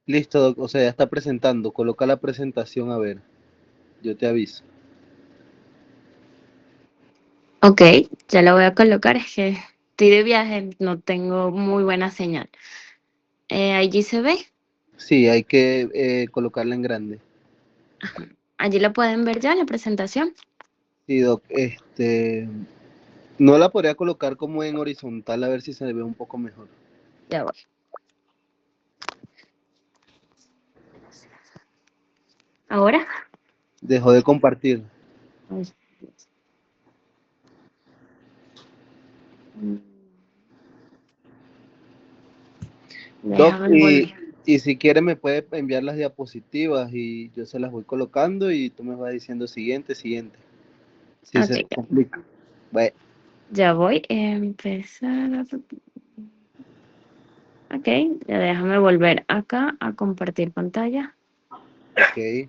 Listo, doc. O sea, ya está presentando. Coloca la presentación, a ver. Yo te aviso. Ok, ya la voy a colocar, es que estoy de viaje, no tengo muy buena señal. Allí se ve, Sí, hay que colocarla en grande. allí la pueden ver ya, la presentación. Sí, doc. No la podría colocar como en horizontal a ver si se ve un poco mejor. Ya voy. Ahora, Dejó de compartir. Ay, mm, Doc, déjame volver. y si quiere me puede enviar las diapositivas y yo se las voy colocando y tú me vas diciendo siguiente, siguiente. Si Ok, se complica. Bueno, ya voy a empezar. Ok, ya déjame volver acá a compartir pantalla. ok.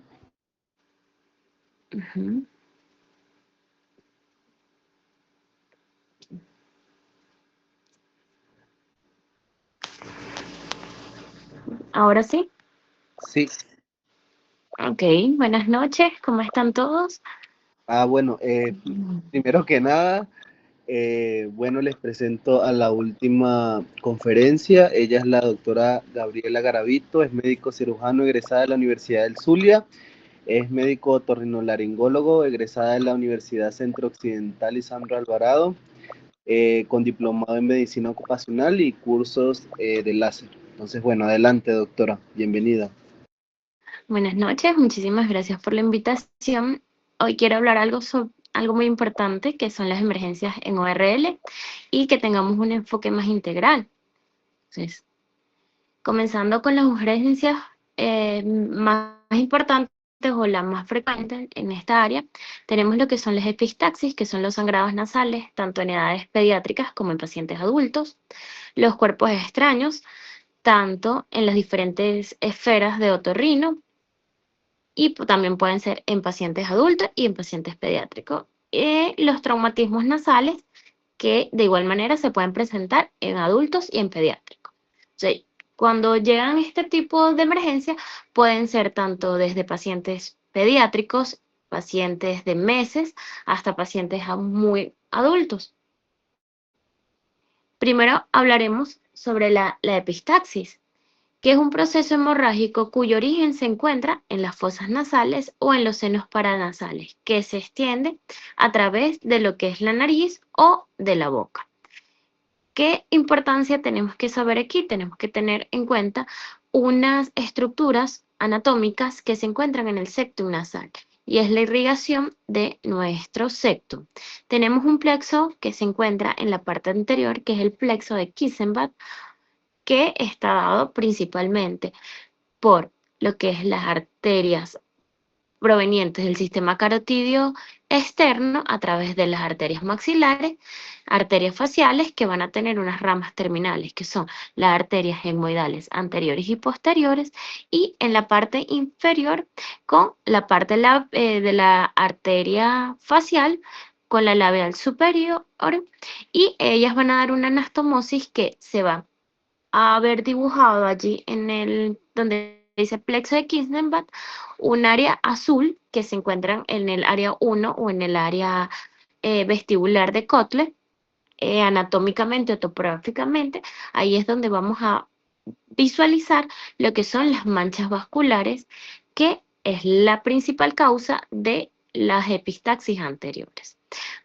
Ujú. Ahora sí. Sí. Ok, buenas noches, ¿cómo están todos? Bueno, primero que nada, bueno, les presento a la última conferencia. Ella es la doctora Gabriela Garavito, es médico cirujano egresada de la Universidad del Zulia, es médico otorrinolaringólogo egresada de la Universidad Centro Occidental Lisandro Alvarado, con diplomado en medicina ocupacional y cursos de láser. Entonces, bueno, adelante, doctora, bienvenida. Buenas noches, muchísimas gracias por la invitación. Hoy quiero hablar algo sobre algo muy importante que son las emergencias en ORL y que tengamos un enfoque más integral. Entonces, comenzando con las urgencias más importantes o las más frecuentes en esta área, tenemos lo que son las epistaxis, que son los sangrados nasales, tanto en edades pediátricas como en pacientes adultos, los cuerpos extraños, tanto en las diferentes esferas de otorrino, y también pueden ser en pacientes adultos y en pacientes pediátricos. Los traumatismos nasales, que de igual manera se pueden presentar en adultos y en pediátricos. Sí, cuando llegan este tipo de emergencias, pueden ser tanto desde pacientes pediátricos, pacientes de meses, hasta pacientes muy adultos. Primero hablaremos sobre la epistaxis, que es un proceso hemorrágico cuyo origen se encuentra en las fosas nasales o en los senos paranasales, que se extiende a través de lo que es la nariz o de la boca. ¿Qué importancia tenemos que saber aquí? Tenemos que tener en cuenta unas estructuras anatómicas que se encuentran en el septum nasal y es la irrigación de nuestro septum. Tenemos un plexo que se encuentra en la parte anterior, que es el plexo de Kissenbach, que está dado principalmente por lo que es las arterias provenientes del sistema carotidio externo a través de las arterias maxilares, arterias faciales que van a tener unas ramas terminales, que son las arterias etmoidales anteriores y posteriores, y en la parte inferior con la parte de la arteria facial con la labial superior, y ellas van a dar una anastomosis que se va haber dibujado allí en el donde dice plexo de Kissenbach un área azul que se encuentra en el área 1 o en el área vestibular de Kotler, anatómicamente o topográficamente, ahí es donde vamos a visualizar lo que son las manchas vasculares, que es la principal causa de las epistaxis anteriores.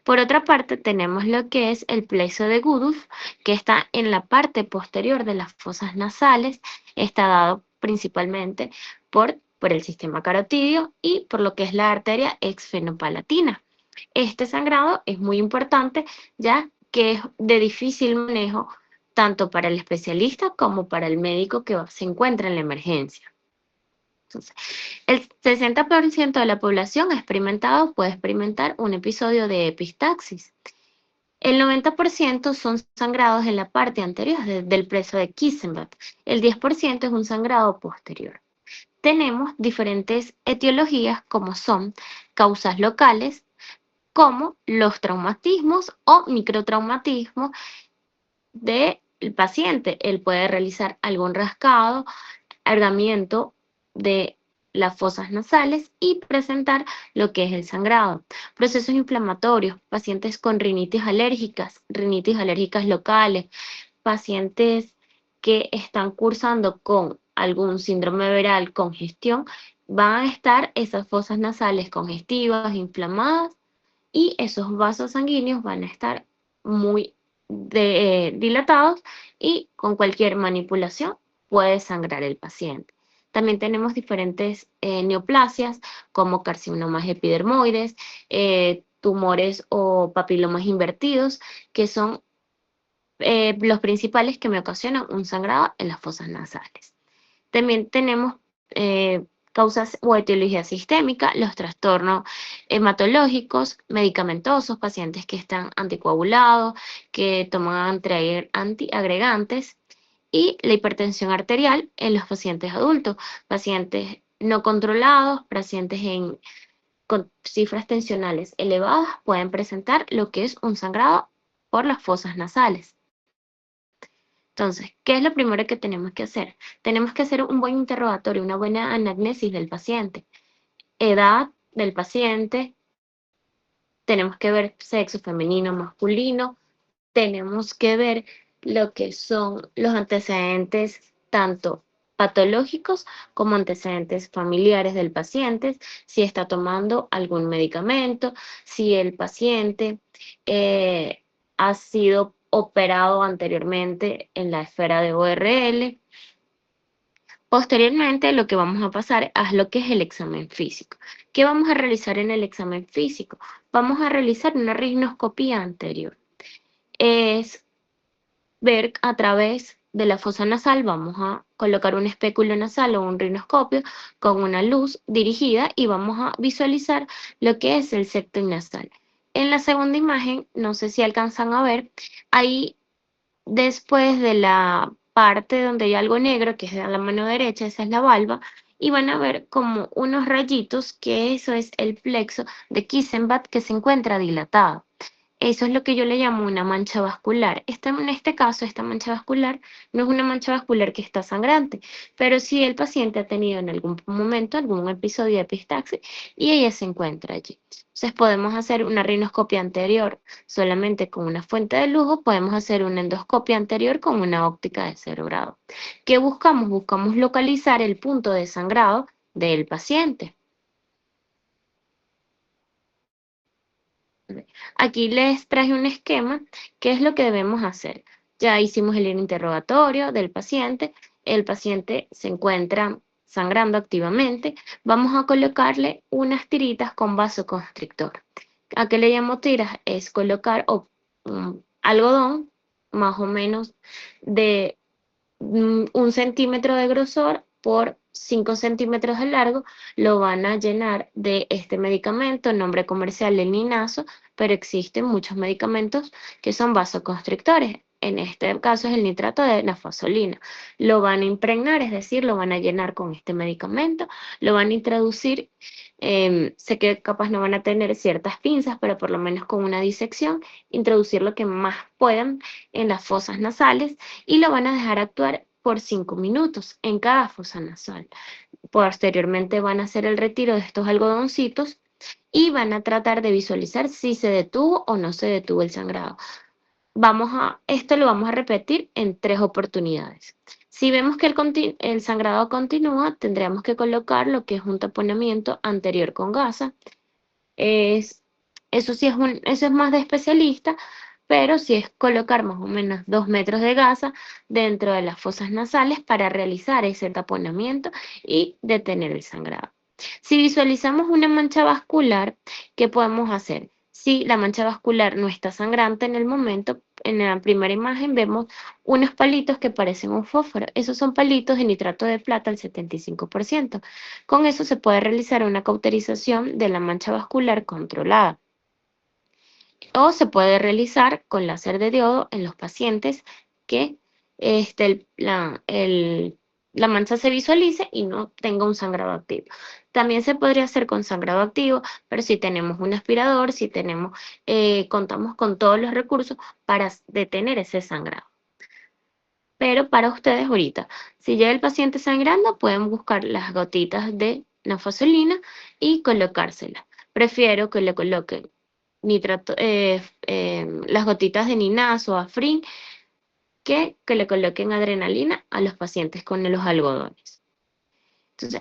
Por otra parte, tenemos lo que es el plexo de Gudulf, que está en la parte posterior de las fosas nasales, está dado principalmente por el sistema carotidio y por lo que es la arteria exfenopalatina. Este sangrado es muy importante ya que es de difícil manejo tanto para el especialista como para el médico que se encuentra en la emergencia. Entonces, el 60% de la población ha experimentado, puede experimentar un episodio de epistaxis. El 90% son sangrados en la parte anterior del plexo de Kissenbach. El 10% es un sangrado posterior. Tenemos diferentes etiologías como son causas locales, como los traumatismos o microtraumatismos del paciente. Él puede realizar algún rascado alargamiento de las fosas nasales y presentar lo que es el sangrado. Procesos inflamatorios, pacientes con rinitis alérgicas locales, pacientes que están cursando con algún síndrome viral, congestión, van a estar esas fosas nasales congestivas, inflamadas, y esos vasos sanguíneos van a estar muy dilatados y con cualquier manipulación puede sangrar el paciente. También tenemos diferentes neoplasias como carcinomas epidermoides, tumores o papilomas invertidos, que son los principales que me ocasionan un sangrado en las fosas nasales. También tenemos causas o etiología sistémica, los trastornos hematológicos, medicamentosos, pacientes que están anticoagulados, que toman antiagregantes, y la hipertensión arterial en los pacientes adultos, pacientes no controlados, pacientes con cifras tensionales elevadas pueden presentar lo que es un sangrado por las fosas nasales. Entonces, ¿qué es lo primero que tenemos que hacer? Tenemos que hacer un buen interrogatorio, una buena anamnesis del paciente. Edad del paciente, tenemos que ver sexo femenino, masculino, tenemos que ver lo que son los antecedentes tanto patológicos como antecedentes familiares del paciente, si está tomando algún medicamento, si el paciente ha sido operado anteriormente en la esfera de ORL. Posteriormente, lo que vamos a pasar es lo que es el examen físico. ¿Qué vamos a realizar en el examen físico? Vamos a realizar una rinoscopía anterior. Es ver a través de la fosa nasal, vamos a colocar un espéculo nasal o un rinoscopio con una luz dirigida y vamos a visualizar lo que es el septum nasal. En la segunda imagen, no sé si alcanzan a ver, ahí después de la parte donde hay algo negro, que es a la mano derecha, esa es la valva, y van a ver como unos rayitos, que eso es el plexo de Kissenbach que se encuentra dilatado. Eso es lo que yo le llamo una mancha vascular. En este caso, esta mancha vascular no es una mancha vascular que está sangrante, pero sí el paciente ha tenido en algún momento algún episodio de epistaxis y ella se encuentra allí. Entonces podemos hacer una rinoscopia anterior solamente con una fuente de luz, podemos hacer una endoscopia anterior con una óptica de 0 grado. ¿Qué buscamos? Buscamos localizar el punto de sangrado del paciente. Aquí les traje un esquema. ¿Qué es lo que debemos hacer? Ya hicimos el interrogatorio del paciente. El paciente se encuentra sangrando activamente. Vamos a colocarle unas tiritas con vasoconstrictor. ¿A qué le llamo tiras? Es colocar algodón más o menos de 1 centímetro de grosor por 5 centímetros de largo, lo van a llenar de este medicamento, nombre comercial el Ninazo, pero existen muchos medicamentos que son vasoconstrictores. En este caso es el nitrato de nafasolina. Lo van a impregnar, es decir, lo van a llenar con este medicamento, lo van a introducir. Sé que capaz no van a tener ciertas pinzas, pero por lo menos con una disección, introducir lo que más puedan en las fosas nasales y lo van a dejar actuar por 5 minutos en cada fosa nasal. Posteriormente van a hacer el retiro de estos algodoncitos y van a tratar de visualizar si se detuvo o no se detuvo el sangrado. Esto lo vamos a repetir en 3 oportunidades. Si vemos que el sangrado continúa, tendríamos que colocar lo que es un taponamiento anterior con gasa. Eso sí eso es más de especialista, pero sí es colocar más o menos 2 metros de gasa dentro de las fosas nasales para realizar ese taponamiento y detener el sangrado. Si visualizamos una mancha vascular, ¿qué podemos hacer? Si la mancha vascular no está sangrante en el momento, en la primera imagen vemos unos palitos que parecen un fósforo. Esos son palitos de nitrato de plata al 75%. Con eso se puede realizar una cauterización de la mancha vascular controlada. O se puede realizar con láser de diodo en los pacientes que la mancha se visualice y no tenga un sangrado activo. También se podría hacer con sangrado activo, pero si tenemos un aspirador, contamos con todos los recursos para detener ese sangrado. Pero para ustedes ahorita, si llega el paciente sangrando, pueden buscar las gotitas de nafazolina y colocárselas. Prefiero que le coloquen las gotitas de Ninaz o Afrin que le coloquen adrenalina a los pacientes con los algodones. Entonces,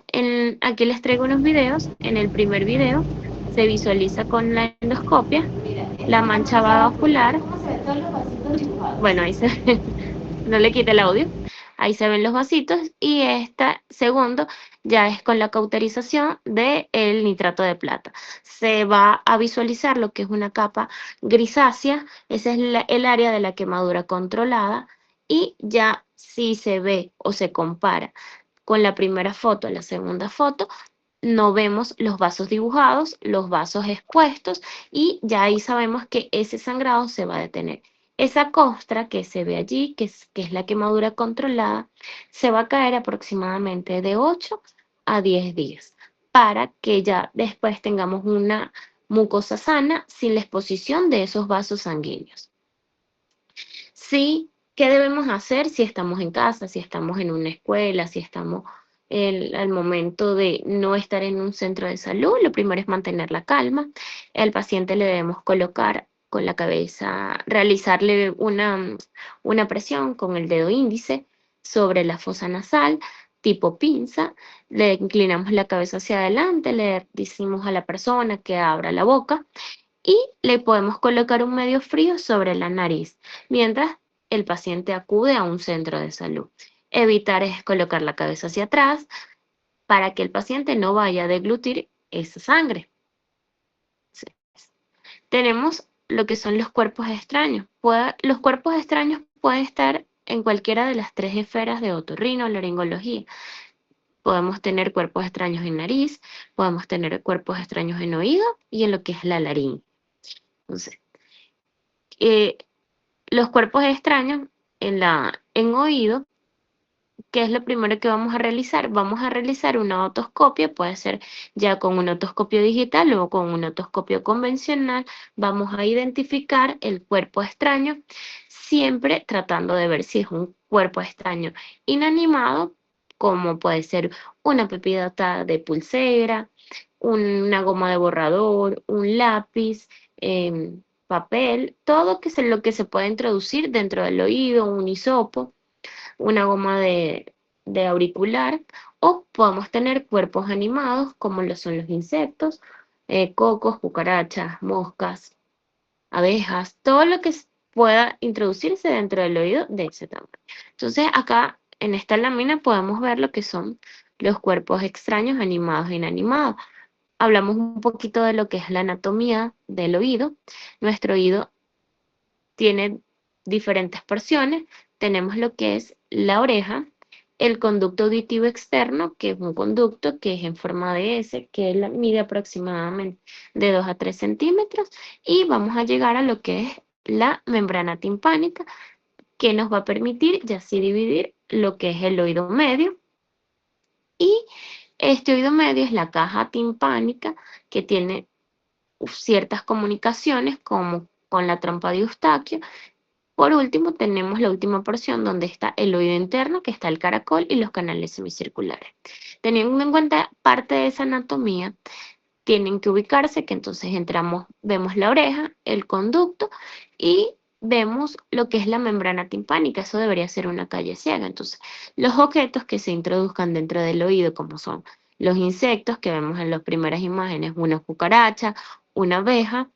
aquí les traigo unos videos. En el primer video se visualiza con la endoscopia la mancha vascular. Bueno, ahí se ve, no le quite el audio. Ahí se ven los vasitos y este segundo ya es con la cauterización del nitrato de plata. Se va a visualizar lo que es una capa grisácea, ese es el área de la quemadura controlada, y ya si se ve o se compara con la primera foto a la segunda foto, no vemos los vasos dibujados, los vasos expuestos, y ya ahí sabemos que ese sangrado se va a detener. Esa costra que se ve allí, que es la quemadura controlada, se va a caer aproximadamente de 8 a 10 días para que ya después tengamos una mucosa sana sin la exposición de esos vasos sanguíneos. Sí, ¿qué debemos hacer si estamos en casa, si estamos en una escuela, si estamos al momento de no estar en un centro de salud? Lo primero es mantener la calma. Al paciente le debemos colocar con la cabeza, realizarle una presión con el dedo índice sobre la fosa nasal, tipo pinza. Le inclinamos la cabeza hacia adelante, le decimos a la persona que abra la boca y le podemos colocar un medio frío sobre la nariz, mientras el paciente acude a un centro de salud. Evitar es colocar la cabeza hacia atrás para que el paciente no vaya a deglutir esa sangre. Tenemos lo que son los cuerpos extraños. Los cuerpos extraños pueden estar en cualquiera de las tres esferas de otorrinolaringología. Podemos tener cuerpos extraños en nariz, podemos tener cuerpos extraños en oído y en lo que es la laringe. Entonces, los cuerpos extraños en oído, ¿qué es lo primero que vamos a realizar? Vamos a realizar una otoscopia, puede ser ya con un otoscopio digital o con un otoscopio convencional. Vamos a identificar el cuerpo extraño, siempre tratando de ver si es un cuerpo extraño inanimado, como puede ser una pepidota de pulsera, una goma de borrador, un lápiz, papel, todo lo que se puede introducir dentro del oído, un hisopo, una goma de auricular, o podemos tener cuerpos animados como lo son los insectos, cocos, cucarachas, moscas, abejas, todo lo que pueda introducirse dentro del oído de ese tamaño. Entonces acá en esta lámina podemos ver lo que son los cuerpos extraños animados e inanimados. Hablamos un poquito de lo que es la anatomía del oído. Nuestro oído tiene diferentes porciones. Tenemos lo que es la oreja, el conducto auditivo externo, que es un conducto que es en forma de S, que mide aproximadamente de 2 a 3 centímetros, y vamos a llegar a lo que es la membrana timpánica, que nos va a permitir ya así dividir lo que es el oído medio, y este oído medio es la caja timpánica que tiene ciertas comunicaciones como con la trompa de Eustaquio. Por último, tenemos la última porción donde está el oído interno, que está el caracol y los canales semicirculares. Teniendo en cuenta parte de esa anatomía, tienen que ubicarse que entonces vemos la oreja, el conducto y vemos lo que es la membrana timpánica. Eso debería ser una calle ciega. Entonces, los objetos que se introduzcan dentro del oído, como son los insectos que vemos en las primeras imágenes, una cucaracha, una abeja,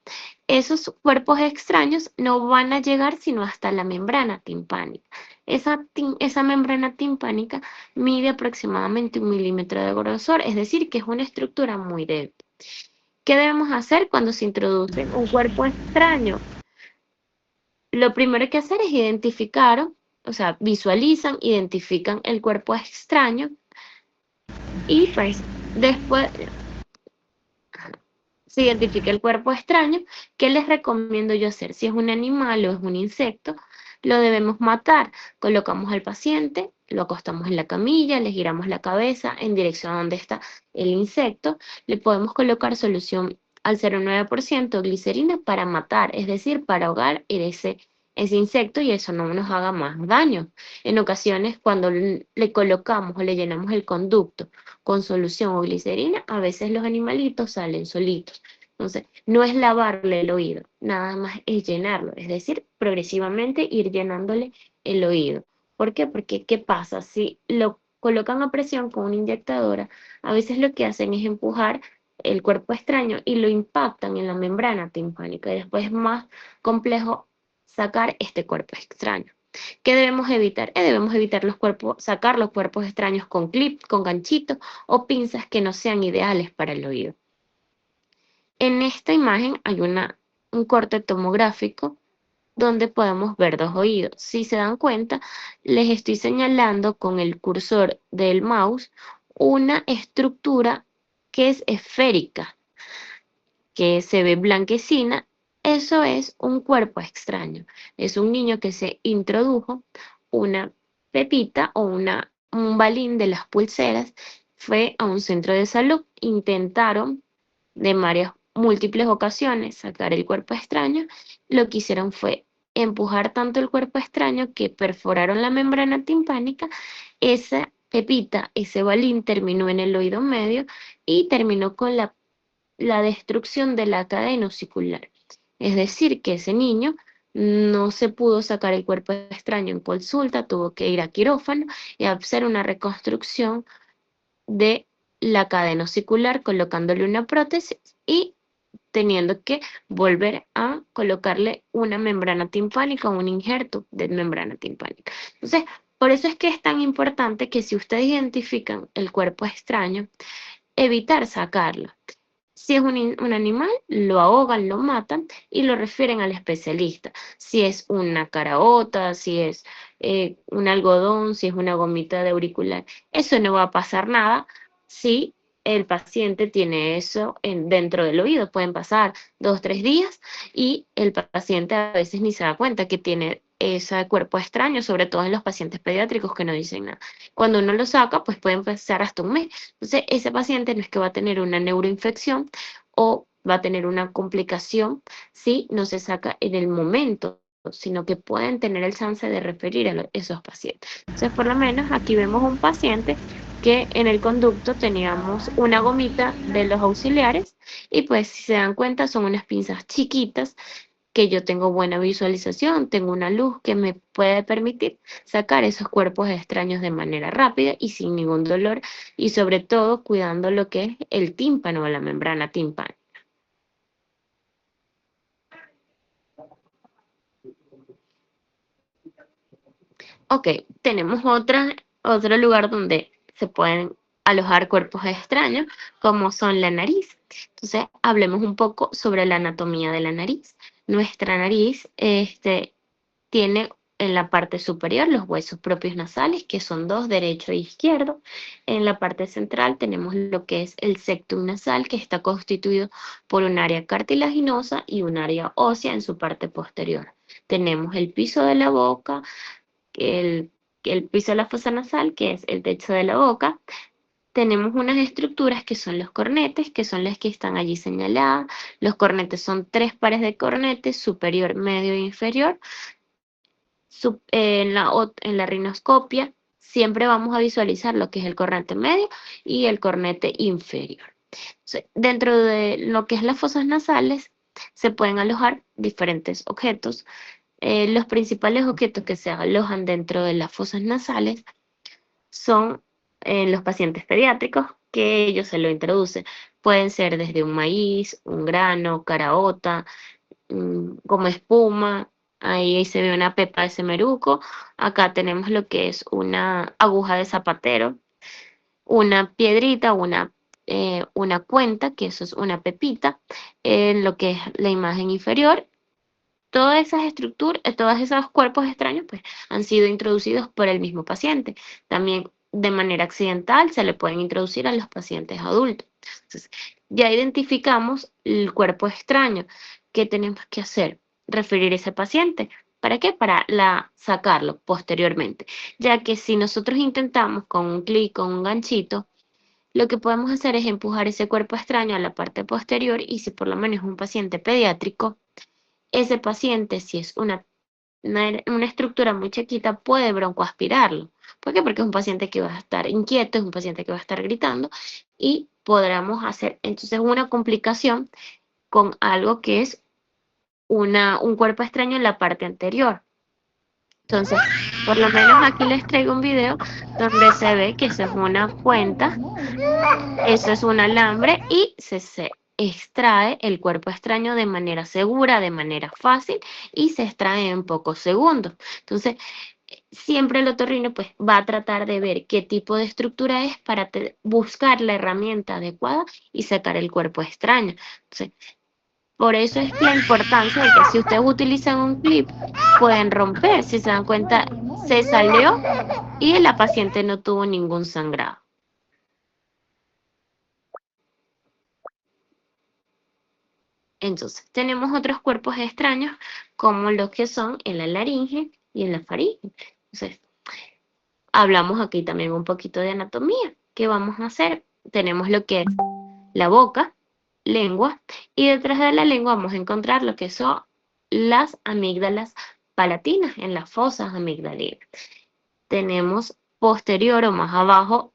esos cuerpos extraños no van a llegar sino hasta la membrana timpánica. Esa membrana timpánica mide aproximadamente 1 milímetro de grosor, es decir, que es una estructura muy débil. ¿Qué debemos hacer cuando se introduce un cuerpo extraño? Lo primero que hacer es identificar, o sea, visualizan, identifican el cuerpo extraño y pues después se identifica el cuerpo extraño. ¿Qué les recomiendo yo hacer? Si es un animal o es un insecto, lo debemos matar. Colocamos al paciente, lo acostamos en la camilla, le giramos la cabeza en dirección a donde está el insecto, le podemos colocar solución al 0,9% glicerina para matar, es decir, para ahogar ese insecto y eso no nos haga más daño. En ocasiones, cuando le colocamos o le llenamos el conducto con solución o glicerina, a veces los animalitos salen solitos. Entonces, no es lavarle el oído, nada más es llenarlo, es decir, progresivamente ir llenándole el oído. ¿Por qué? Porque, ¿qué pasa? Si lo colocan a presión con una inyectadora, a veces lo que hacen es empujar el cuerpo extraño y lo impactan en la membrana timpánica y después es más complejo sacar este cuerpo extraño. ¿Qué debemos evitar? Debemos evitar sacar los cuerpos extraños con clip, con ganchitos o pinzas que no sean ideales para el oído. En esta imagen hay un corte tomográfico donde podemos ver dos oídos. Si se dan cuenta, les estoy señalando con el cursor del mouse una estructura que es esférica, que se ve blanquecina. Eso es un cuerpo extraño. Es un niño que se introdujo una pepita o un balín de las pulseras, fue a un centro de salud, intentaron de varias múltiples ocasiones sacar el cuerpo extraño, lo que hicieron fue empujar tanto el cuerpo extraño que perforaron la membrana timpánica, esa pepita, ese balín terminó en el oído medio y terminó con la destrucción de la cadena osicular. Es decir, que ese niño no se pudo sacar el cuerpo extraño en consulta, tuvo que ir a quirófano y hacer una reconstrucción de la cadena osicular colocándole una prótesis y teniendo que volver a colocarle una membrana timpánica, un injerto de membrana timpánica. Entonces, por eso es que es tan importante que si ustedes identifican el cuerpo extraño, evitar sacarlo. Si es un animal, lo ahogan, lo matan y lo refieren al especialista. Si es una caraota, si es un algodón, si es una gomita de auricular, eso no va a pasar nada si el paciente tiene eso dentro del oído. Pueden pasar 2 o 3 días y el paciente a veces ni se da cuenta que tiene ese cuerpo extraño, sobre todo en los pacientes pediátricos que no dicen nada. Cuando uno lo saca, pues pueden pasar hasta un mes. Entonces, ese paciente no es que va a tener una neuroinfección o va a tener una complicación si no se saca en el momento, sino que pueden tener el chance de referir a esos pacientes. Entonces, por lo menos aquí vemos un paciente que en el conducto teníamos una gomita de los auxiliares y pues si se dan cuenta son unas pinzas chiquitas que yo tengo buena visualización, tengo una luz que me puede permitir sacar esos cuerpos extraños de manera rápida y sin ningún dolor y sobre todo cuidando lo que es el tímpano o la membrana timpánica. Ok, tenemos otro lugar donde se pueden alojar cuerpos extraños, como son la nariz. Entonces, hablemos un poco sobre la anatomía de la nariz. Nuestra nariz, tiene en la parte superior los huesos propios nasales, que son dos, derecho e izquierdo. En la parte central tenemos lo que es el septum nasal, que está constituido por un área cartilaginosa y un área ósea en su parte posterior. Tenemos el piso de la boca, el, el piso de la fosa nasal, que es el techo de la boca. Tenemos unas estructuras que son los cornetes, que son las que están allí señaladas. Los cornetes son 3 pares de cornetes, superior, medio e inferior. En la rinoscopia siempre vamos a visualizar lo que es el cornete medio y el cornete inferior. Entonces, dentro de lo que es las fosas nasales se pueden alojar diferentes objetos. Los principales objetos que se alojan dentro de las fosas nasales son los pacientes pediátricos, que ellos se lo introducen. Pueden ser desde un maíz, un grano, caraota, como espuma. Ahí se ve una pepa de semeruco. Acá tenemos lo que es una aguja de zapatero, una piedrita, una cuenta, que eso es una pepita, en lo que es la imagen inferior. Todas esas estructuras, todos esos cuerpos extraños, pues, han sido introducidos por el mismo paciente. También de manera accidental se le pueden introducir a los pacientes adultos. Entonces, ya identificamos el cuerpo extraño. ¿Qué tenemos que hacer? Referir a ese paciente. ¿Para qué? Para sacarlo posteriormente. Ya que si nosotros intentamos con un clic, con un ganchito, lo que podemos hacer es empujar ese cuerpo extraño a la parte posterior y si por lo menos es un paciente pediátrico, ese paciente, si es una una estructura muy chiquita puede broncoaspirarlo. ¿Por qué? Porque es un paciente que va a estar inquieto, es un paciente que va a estar gritando y podremos hacer entonces una complicación con algo que es un cuerpo extraño en la parte anterior. Entonces, por lo menos aquí les traigo un video donde se ve que eso es una cuenta, eso es un alambre y se extrae el cuerpo extraño de manera segura, de manera fácil y se extrae en pocos segundos. Entonces, siempre el otorrino pues va a tratar de ver qué tipo de estructura es para buscar la herramienta adecuada y sacar el cuerpo extraño. Entonces, por eso es la importancia de que si ustedes utilizan un clip, pueden romper. Si se dan cuenta, se salió y la paciente no tuvo ningún sangrado. Entonces, tenemos otros cuerpos extraños como los que son en la laringe y en la faringe. Entonces, hablamos aquí también un poquito de anatomía. ¿Qué vamos a hacer? Tenemos lo que es la boca, lengua, y detrás de la lengua vamos a encontrar lo que son las amígdalas palatinas en las fosas amigdalinas. Tenemos posterior o más abajo,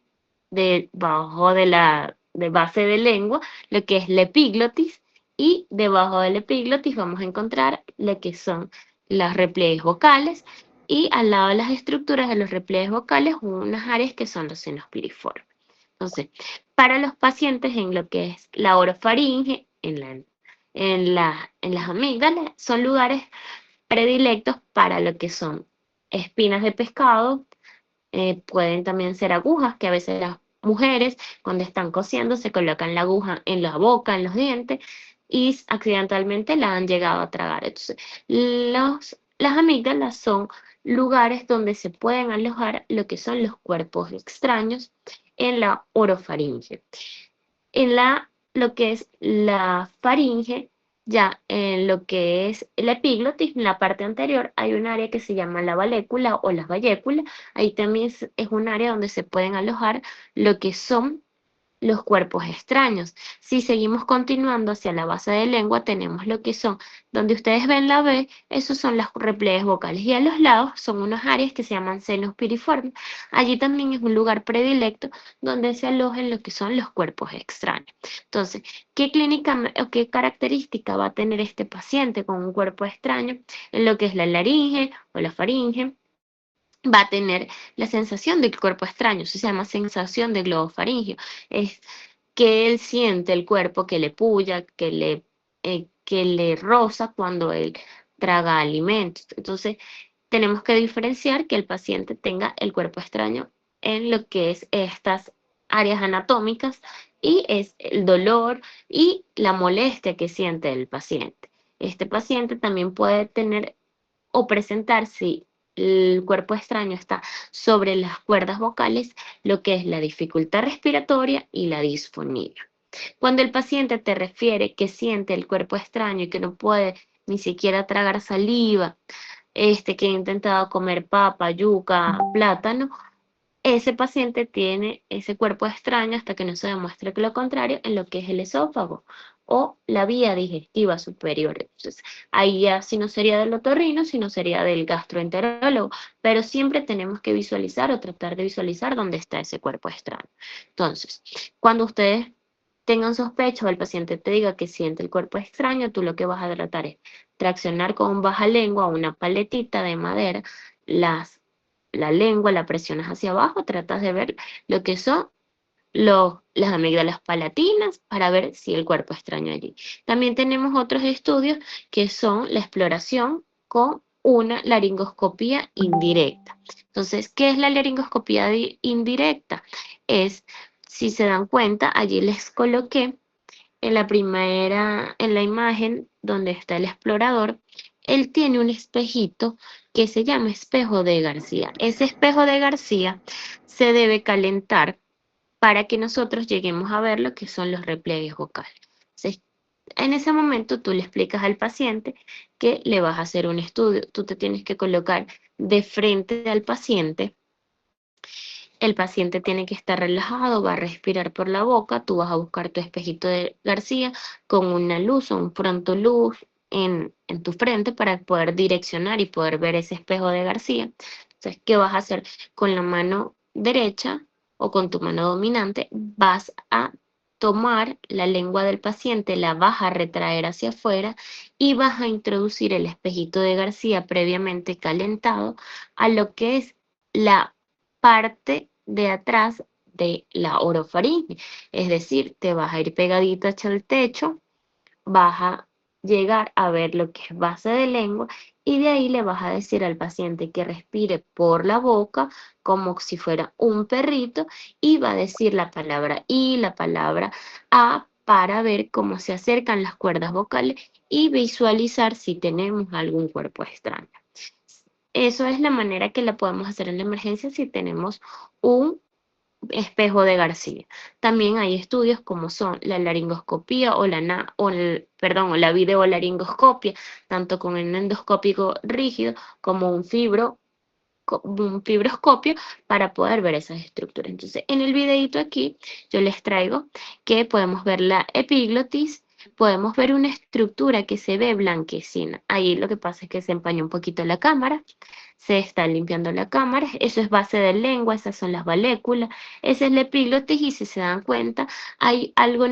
debajo de la base de lengua, lo que es la epiglotis, y debajo de la epiglotis vamos a encontrar lo que son los repliegues vocales, y al lado de las estructuras de los repliegues vocales, unas áreas que son los senos piriformes. Entonces, para los pacientes en lo que es la orofaringe, en las amígdalas, son lugares predilectos para lo que son espinas de pescado, pueden también ser agujas, que a veces las mujeres cuando están cosiendo se colocan la aguja en la boca, en los dientes, y accidentalmente la han llegado a tragar. Entonces, las amígdalas son lugares donde se pueden alojar lo que son los cuerpos extraños en la orofaringe. En lo que es la faringe, ya en lo que es la epiglotis, en la parte anterior hay un área que se llama la valécula o las valléculas. Ahí también es un área donde se pueden alojar lo que son los cuerpos extraños. Si seguimos continuando hacia la base de lengua, tenemos lo que son, donde ustedes ven la B, esos son las repliegues vocales, y a los lados son unas áreas que se llaman senos piriformes. Allí también es un lugar predilecto donde se alojan lo que son los cuerpos extraños. Entonces, ¿qué clínica o qué característica va a tener este paciente con un cuerpo extraño en lo que es la laringe o la faringe? Va a tener la sensación del cuerpo extraño, eso se llama sensación de globo faríngeo, es que él siente el cuerpo que le puya, que le roza cuando él traga alimentos. Entonces, tenemos que diferenciar que el paciente tenga el cuerpo extraño en lo que es estas áreas anatómicas y es el dolor y la molestia que siente el paciente. Este paciente también puede tener o presentar, si el cuerpo extraño está sobre las cuerdas vocales, lo que es la dificultad respiratoria y la disfonía. Cuando el paciente te refiere que siente el cuerpo extraño y que no puede ni siquiera tragar saliva, que ha intentado comer papa, yuca, plátano, ese paciente tiene ese cuerpo extraño hasta que no se demuestre que lo contrario en lo que es el esófago o la vía digestiva superior. Entonces, ahí ya si no sería del otorrino, sino sería del gastroenterólogo, pero siempre tenemos que visualizar o tratar de visualizar dónde está ese cuerpo extraño. Entonces, cuando ustedes tengan sospecha o el paciente te diga que siente el cuerpo extraño, tú lo que vas a tratar es traccionar con un baja lengua o una paletita de madera la lengua, la presionas hacia abajo, tratas de ver lo que son las amígdalas palatinas para ver si el cuerpo extraño allí. También tenemos otros estudios que son la exploración con una laringoscopía indirecta. Entonces, ¿qué es la laringoscopía indirecta? Es, si se dan cuenta, allí les coloqué en la imagen donde está el explorador, él tiene un espejito que se llama espejo de García. Ese espejo de García se debe calentar para que nosotros lleguemos a ver lo que son los repliegues vocales. Entonces, en ese momento tú le explicas al paciente que le vas a hacer un estudio. Tú te tienes que colocar de frente al paciente. El paciente tiene que estar relajado, va a respirar por la boca, tú vas a buscar tu espejito de García con una luz o un frontoluz en tu frente para poder direccionar y poder ver ese espejo de García. Entonces, ¿qué vas a hacer? Con la mano derecha o con tu mano dominante vas a tomar la lengua del paciente, la vas a retraer hacia afuera y vas a introducir el espejito de García previamente calentado a lo que es la parte de atrás de la orofaringe. Es decir, te vas a ir pegadito hacia el techo, vas a llegar a ver lo que es base de lengua y de ahí le vas a decir al paciente que respire por la boca como si fuera un perrito y va a decir la palabra I, la palabra A para ver cómo se acercan las cuerdas vocales y visualizar si tenemos algún cuerpo extraño. Eso es la manera que la podemos hacer en la emergencia si tenemos un espejo de García. También hay estudios como son la laringoscopía o la videolaringoscopia, tanto con el endoscópico rígido como un fibroscopio para poder ver esas estructuras. Entonces, en el videito aquí yo les traigo que podemos ver la epiglotis, podemos ver una estructura que se ve blanquecina. Ahí lo que pasa es que se empañó un poquito la cámara, se está limpiando la cámara, eso es base de lengua, esas son las valéculas, esa es la epiglotis y si se dan cuenta hay algo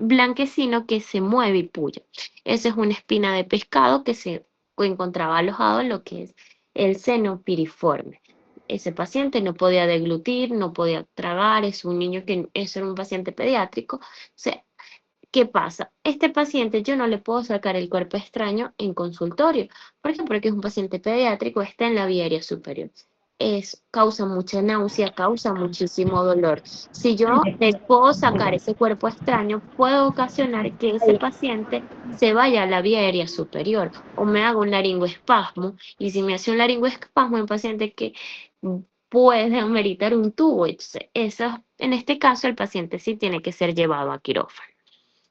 blanquecino que se mueve y puya. Esa es una espina de pescado que se encontraba alojado en lo que es el seno piriforme. Ese paciente no podía deglutir, no podía tragar, es un niño que eso era un paciente pediátrico. O sea, ¿qué pasa? Este paciente yo no le puedo sacar el cuerpo extraño en consultorio. ¿Por qué? Porque es un paciente pediátrico, está en la vía aérea superior. Causa mucha náusea, causa muchísimo dolor. Si yo le puedo sacar ese cuerpo extraño, puedo ocasionar que ese paciente se vaya a la vía aérea superior o me haga un laringoespasmo. Y si me hace un laringoespasmo, un paciente que puede ameritar un tubo. Entonces, en este caso, el paciente sí tiene que ser llevado a quirófano.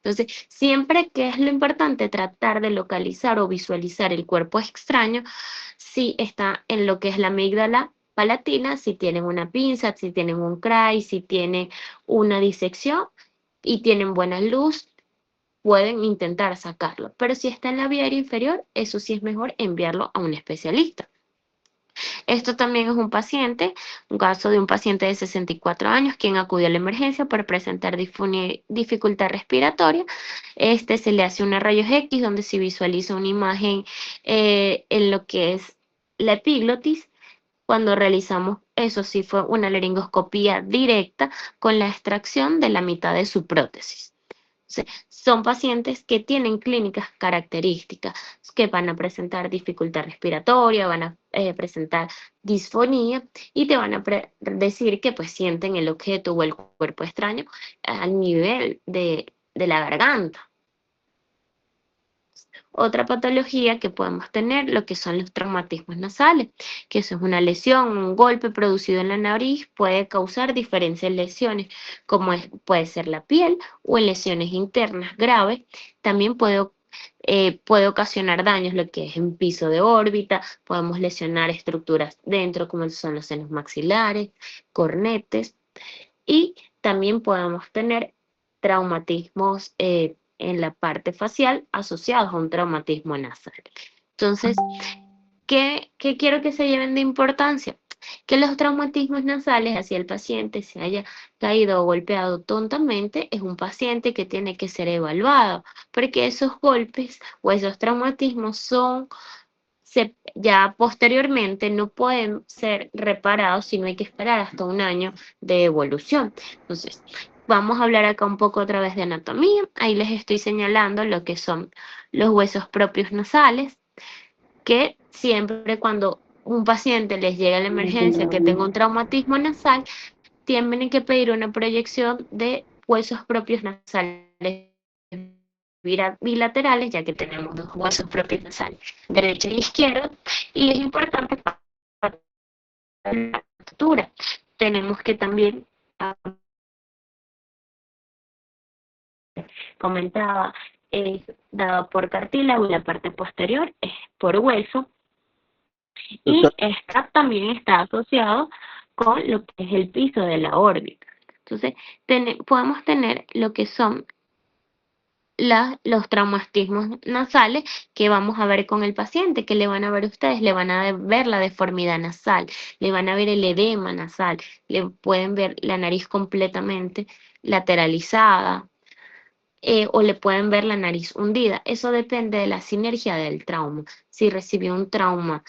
Entonces, siempre que es lo importante tratar de localizar o visualizar el cuerpo extraño, si está en lo que es la amígdala palatina, si tienen una pinza, si tienen un CRAI, si tienen una disección y tienen buena luz, pueden intentar sacarlo. Pero si está en la vía aérea inferior, eso sí es mejor enviarlo a un especialista. Esto también es un caso de un paciente de 64 años quien acudió a la emergencia por presentar dificultad respiratoria. Se le hace una rayos X donde se visualiza una imagen en lo que es la epiglotis. Cuando realizamos eso sí fue una laringoscopía directa con la extracción de la mitad de su prótesis. Son pacientes que tienen clínicas características, que van a presentar dificultad respiratoria, van a presentar disfonía y te van a decir que pues sienten el objeto o el cuerpo extraño al nivel de la garganta. Otra patología que podemos tener, lo que son los traumatismos nasales, que eso es una lesión, un golpe producido en la nariz, puede causar diferentes lesiones, como puede ser la piel o en lesiones internas graves. También puede ocasionar daños, lo que es en piso de órbita, podemos lesionar estructuras dentro, como son los senos maxilares, cornetes, y también podemos tener traumatismos en la parte facial asociados a un traumatismo nasal. Entonces, ¿qué quiero que se lleven de importancia? Que los traumatismos nasales, así el paciente se haya caído o golpeado tontamente, es un paciente que tiene que ser evaluado, porque esos golpes o esos traumatismos ya posteriormente no pueden ser reparados, sino hay que esperar hasta un año de evolución. Entonces, vamos a hablar acá un poco otra vez de anatomía. Ahí les estoy señalando lo que son los huesos propios nasales, que siempre cuando un paciente les llega a la emergencia que tenga un traumatismo nasal, tienen que pedir una proyección de huesos propios nasales bilaterales, ya que tenemos dos huesos propios nasales, derecho e izquierdo, y es importante para la altura. Tenemos que también, comentaba, es dado por cartílago y la parte posterior es por hueso, y esta también está asociado con lo que es el piso de la órbita. Entonces, podemos tener lo que son los traumatismos nasales que vamos a ver con el paciente, que le van a ver ustedes, le van a ver la deformidad nasal, le van a ver el edema nasal, le pueden ver la nariz completamente lateralizada, o le pueden ver la nariz hundida. Eso depende de la sinergia del trauma. Si recibió un trauma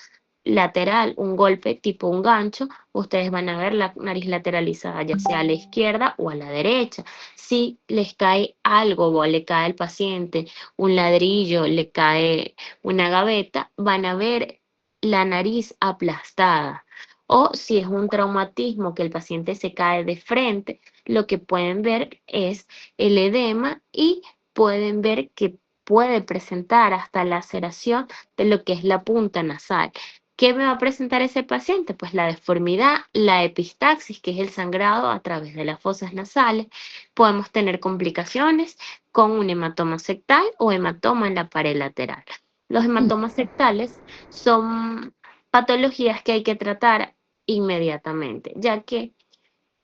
lateral, un golpe tipo un gancho, ustedes van a ver la nariz lateralizada, ya sea a la izquierda o a la derecha. Si les cae algo o le cae al paciente un ladrillo, le cae una gaveta, van a ver la nariz aplastada. O si es un traumatismo que el paciente se cae de frente, lo que pueden ver es el edema y pueden ver que puede presentar hasta laceración de lo que es la punta nasal. ¿Qué me va a presentar ese paciente? Pues la deformidad, la epistaxis, que es el sangrado a través de las fosas nasales. Podemos tener complicaciones con un hematoma sectal o hematoma en la pared lateral. Los hematomas sectales son patologías que hay que tratar inmediatamente, ya que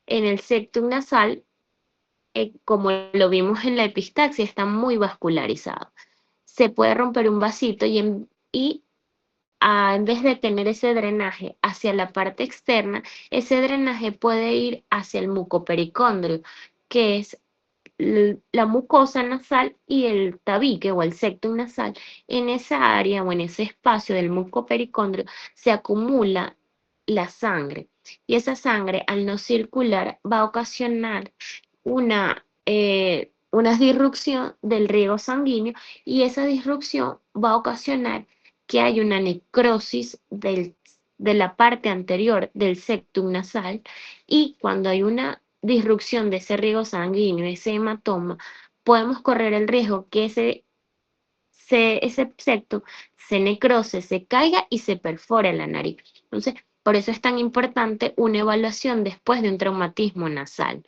en el septum nasal, como lo vimos en la epistaxia, está muy vascularizado. Se puede romper un vasito y en vez de tener ese drenaje hacia la parte externa, ese drenaje puede ir hacia el mucopericondrio, que es la mucosa nasal y el tabique o el septum nasal. En esa área o en ese espacio del mucopericondrio se acumula la sangre y esa sangre al no circular va a ocasionar una disrupción del riego sanguíneo y esa disrupción va a ocasionar que haya una necrosis de la parte anterior del septum nasal y cuando hay una disrupción de ese riego sanguíneo, ese hematoma, podemos correr el riesgo que ese septo se necrose, se caiga y se perfore la nariz. Entonces, por eso es tan importante una evaluación después de un traumatismo nasal.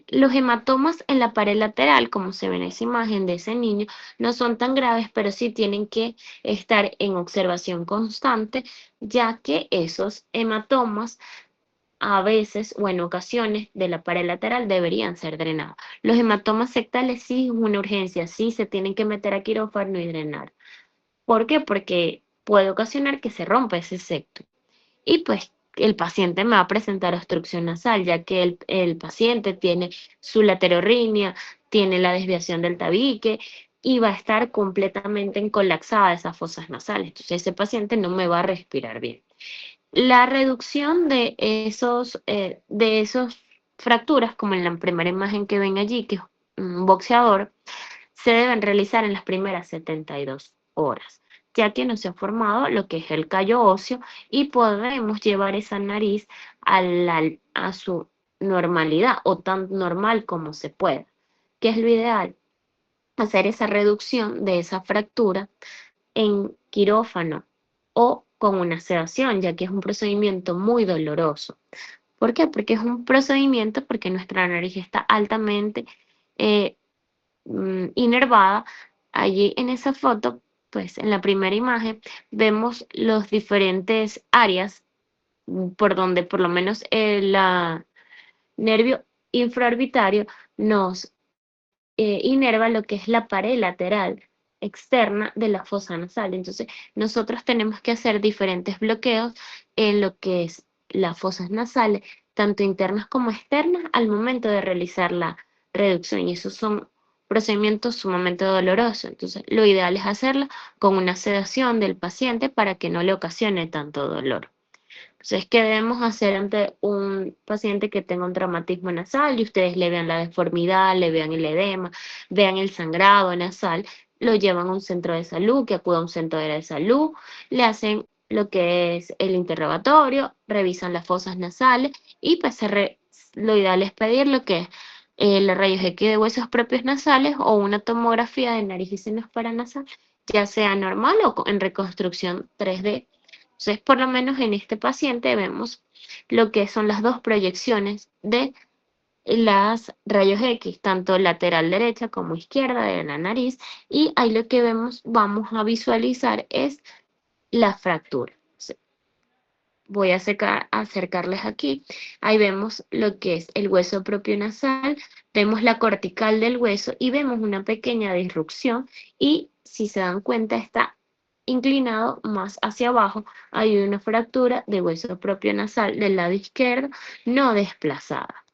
Los hematomas en la pared lateral, como se ve en esa imagen de ese niño, no son tan graves, pero sí tienen que estar en observación constante, ya que esos hematomas a veces o en ocasiones de la pared lateral deberían ser drenados. Los hematomas sectales sí es una urgencia, sí se tienen que meter a quirófano y drenar. ¿Por qué? Porque puede ocasionar que se rompa ese septo. Y pues el paciente me va a presentar obstrucción nasal, ya que el paciente tiene su laterorrinea, tiene la desviación del tabique y va a estar completamente colapsada esas fosas nasales. Entonces ese paciente no me va a respirar bien. La reducción de esos fracturas, como en la primera imagen que ven allí, que es un boxeador, se deben realizar en las primeras 72 horas, ya que no se ha formado lo que es el callo óseo y podemos llevar esa nariz a su normalidad o tan normal como se pueda. ¿Qué es lo ideal? Hacer esa reducción de esa fractura en quirófano o con una sedación, ya que es un procedimiento muy doloroso. ¿Por qué? Porque es un procedimiento porque nuestra nariz está altamente eh, inervada. Allí en esa foto, pues en la primera imagen, vemos los diferentes áreas por donde por lo menos el nervio infraorbitario nos inerva lo que es la pared lateral externa de la fosa nasal. Entonces, nosotros tenemos que hacer diferentes bloqueos en lo que es las fosas nasales, tanto internas como externas, al momento de realizar la reducción. Y esos son procedimientos sumamente dolorosos. Entonces, lo ideal es hacerlo con una sedación del paciente para que no le ocasione tanto dolor. Entonces, ¿qué debemos hacer ante un paciente que tenga un traumatismo nasal y ustedes le vean la deformidad, le vean el edema, vean el sangrado nasal? Lo llevan a un centro de salud, que acuda a un centro de salud, le hacen lo que es el interrogatorio, revisan las fosas nasales y pues lo ideal es pedir lo que es los rayos X de huesos propios nasales o una tomografía de nariz y senos paranasal, ya sea normal o en reconstrucción 3D. Entonces, por lo menos en este paciente vemos lo que son las dos proyecciones de las rayos X, tanto lateral derecha como izquierda de la nariz, y ahí lo que vamos a visualizar es la fractura. voy a acercarles aquí. Ahí vemos lo que es el hueso propio nasal, vemos la cortical del hueso y vemos una pequeña disrupción y si se dan cuenta está inclinado más hacia abajo. Hay una fractura de hueso propio nasal del lado izquierdo no desplazada.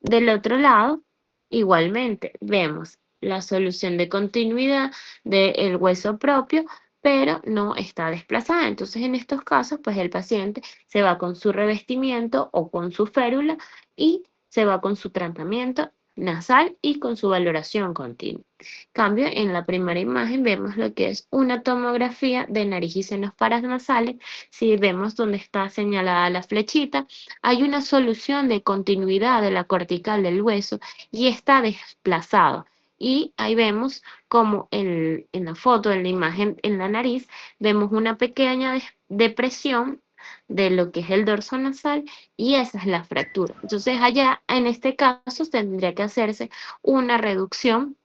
Del otro lado, igualmente, vemos la solución de continuidad del hueso propio, pero no está desplazada. Entonces, en estos casos, pues el paciente se va con su revestimiento o con su férula y se va con su tratamiento nasal y con su valoración continua. Cambio, en la primera imagen vemos lo que es una tomografía de nariz y senos paranasales. Si vemos donde está señalada la flechita, hay una solución de continuidad de la cortical del hueso y está desplazado. Y ahí vemos como en la foto, en la imagen, en la nariz, vemos una pequeña depresión de lo que es el dorso nasal y esa es la fractura. Entonces allá, en este caso, tendría que hacerse una reducción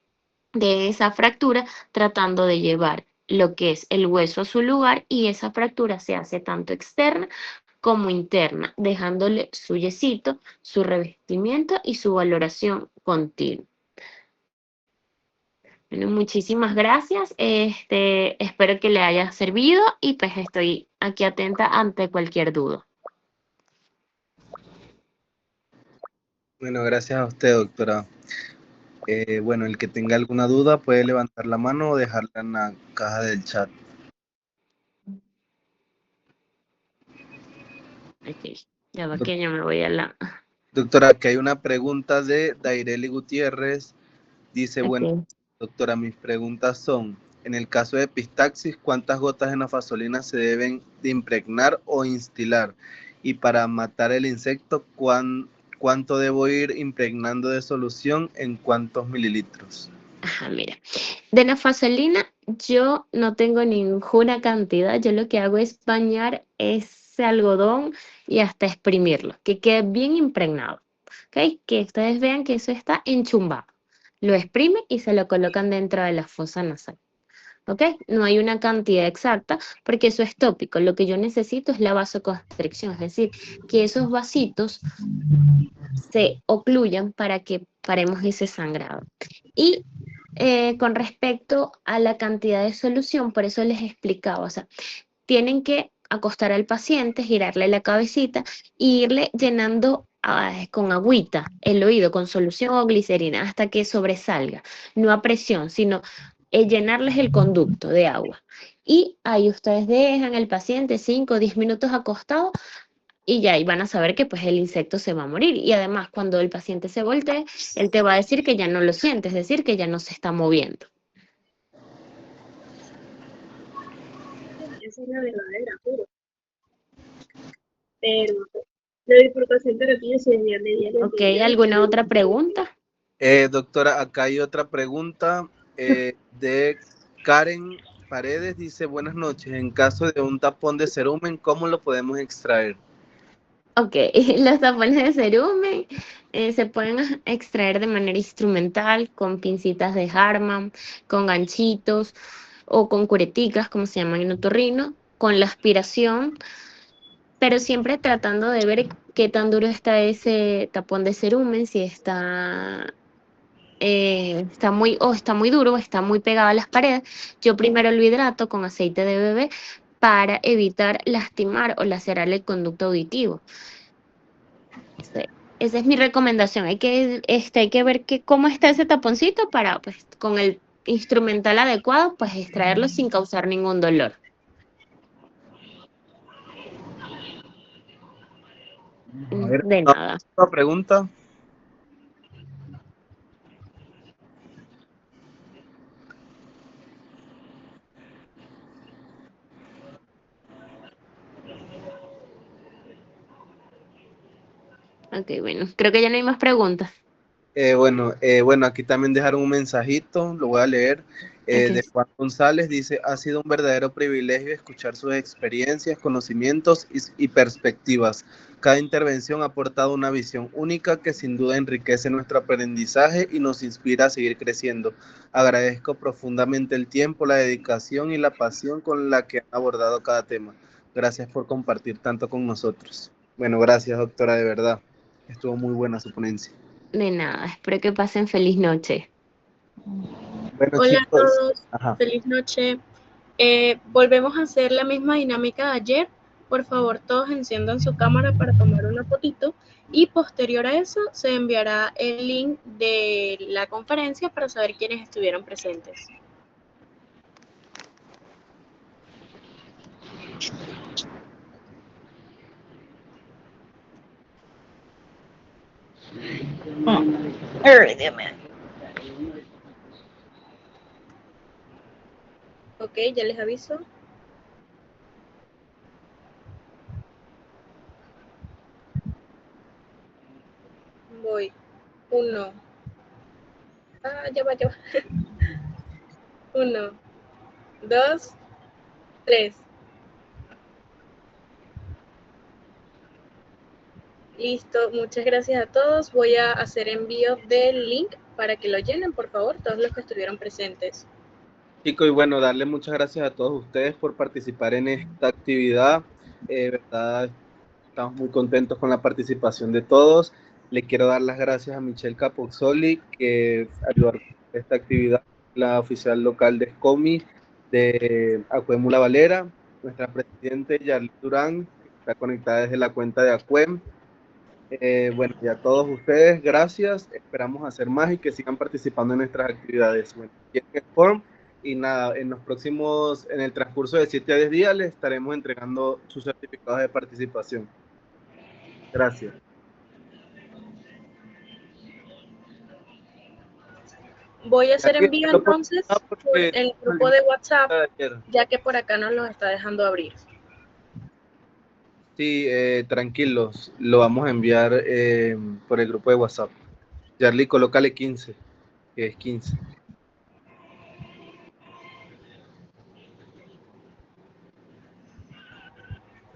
de esa fractura tratando de llevar lo que es el hueso a su lugar y esa fractura se hace tanto externa como interna, dejándole su yesito, su revestimiento y su valoración continua. Bueno, muchísimas gracias. Espero que le haya servido y pues estoy aquí atenta ante cualquier duda. Bueno, gracias a usted, doctora. Bueno, el que tenga alguna duda puede levantar la mano o dejarla en la caja del chat. Ok, ya va que yo me voy a la... Doctora, aquí hay una pregunta de Daireli Gutiérrez. Dice, bueno, Ok. doctora, mis preguntas son, en el caso de epistaxis, ¿cuántas gotas de nafazolina se deben de impregnar o instilar? Y para matar el insecto, ¿cuánto debo ir impregnando de solución en cuántos mililitros? Ajá, mira. De nafazolina yo no tengo ninguna cantidad, yo lo que hago es bañar ese algodón y hasta exprimirlo, que quede bien impregnado, ¿ok? Que ustedes vean que eso está enchumbado. Lo exprime y se lo colocan dentro de la fosa nasal, ¿ok? No hay una cantidad exacta porque eso es tópico. Lo que yo necesito es la vasoconstricción, es decir, que esos vasitos se ocluyan para que paremos ese sangrado. Y con respecto a la cantidad de solución, por eso les explicaba, o sea, tienen que acostar al paciente, girarle la cabecita e irle llenando con agüita el oído, con solución o glicerina, hasta que sobresalga, no a presión, sino llenarles el conducto de agua. Y ahí ustedes dejan al paciente 5 o 10 minutos acostado y ya ahí van a saber que pues el insecto se va a morir. Y además, cuando el paciente se voltee, él te va a decir que ya no lo siente, es decir, que ya no se está moviendo. Esa es la verdadera cura. Pero la bifurcación terapia se debía medir el ¿Ok? ¿Alguna otra pregunta? Doctora, acá hay otra pregunta de Karen Paredes. Dice, buenas noches, en caso de un tapón de cerumen, ¿cómo lo podemos extraer? Ok, los tapones de cerumen se pueden extraer de manera instrumental con pincitas de Hartmann, con ganchitos o con cureticas, como se llaman en otorrino, con la aspiración, pero siempre tratando de ver qué tan duro está ese tapón de cerumen, si está muy duro, está muy pegado a las paredes. Yo primero lo hidrato con aceite de bebé para evitar lastimar o lacerar el conducto auditivo. Esa es mi recomendación. Hay que ver cómo está ese taponcito para, pues, con el instrumental adecuado, pues, extraerlo sin causar ningún dolor. A ver, De nada. otra pregunta. Ok, bueno, creo que ya no hay más preguntas. Bueno, aquí también dejaron un mensajito, lo voy a leer, Ok. de Juan González. Dice, ha sido un verdadero privilegio escuchar sus experiencias, conocimientos y perspectivas. Cada intervención ha aportado una visión única que sin duda enriquece nuestro aprendizaje y nos inspira a seguir creciendo. Agradezco profundamente el tiempo, la dedicación y la pasión con la que han abordado cada tema. Gracias por compartir tanto con nosotros. Bueno, gracias, doctora, de verdad. Estuvo muy buena su ponencia. De nada, espero que pasen feliz noche. Bueno, Hola a chicos. todos, Ajá. feliz noche. Volvemos a hacer la misma dinámica de ayer. Por favor, todos enciendan su cámara para tomar una fotito y posterior a eso se enviará el link de la conferencia para saber quiénes estuvieron presentes. Ok, ya les aviso. Voy. 1. Ya va. 1, 2, 3. Listo, muchas gracias a todos. Voy a hacer envío del link para que lo llenen, por favor, todos los que estuvieron presentes. Chicos, y bueno, darle muchas gracias a todos ustedes por participar en esta actividad. Verdad, estamos muy contentos con la participación de todos. Le quiero dar las gracias a Michelle Capozzoli, que ayudó a esta actividad, la oficial local de SCOMI de Acuem La Valera, nuestra presidente Yarly Durán, que está conectada desde la cuenta de Acuem. Bueno, y a todos ustedes, gracias. Esperamos hacer más y que sigan participando en nuestras actividades. Bueno, aquí en el form, y nada, en el transcurso de 7 a 10 días les estaremos entregando sus certificados de participación. Gracias. Voy a hacer envío entonces por el grupo de WhatsApp, ya que por acá nos los está dejando abrir. Sí, tranquilos, lo vamos a enviar por el grupo de WhatsApp. Yarly, colócale 15, que es 15.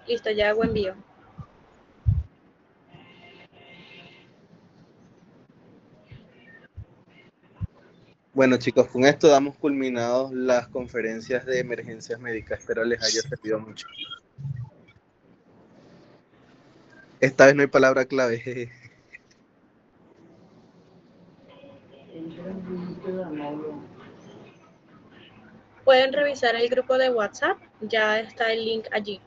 Listo, ya hago envío. Bueno, chicos, con esto damos culminados las conferencias de emergencias médicas. Espero les haya servido mucho. Esta vez no hay palabra clave. Pueden revisar el grupo de WhatsApp, ya está el link allí.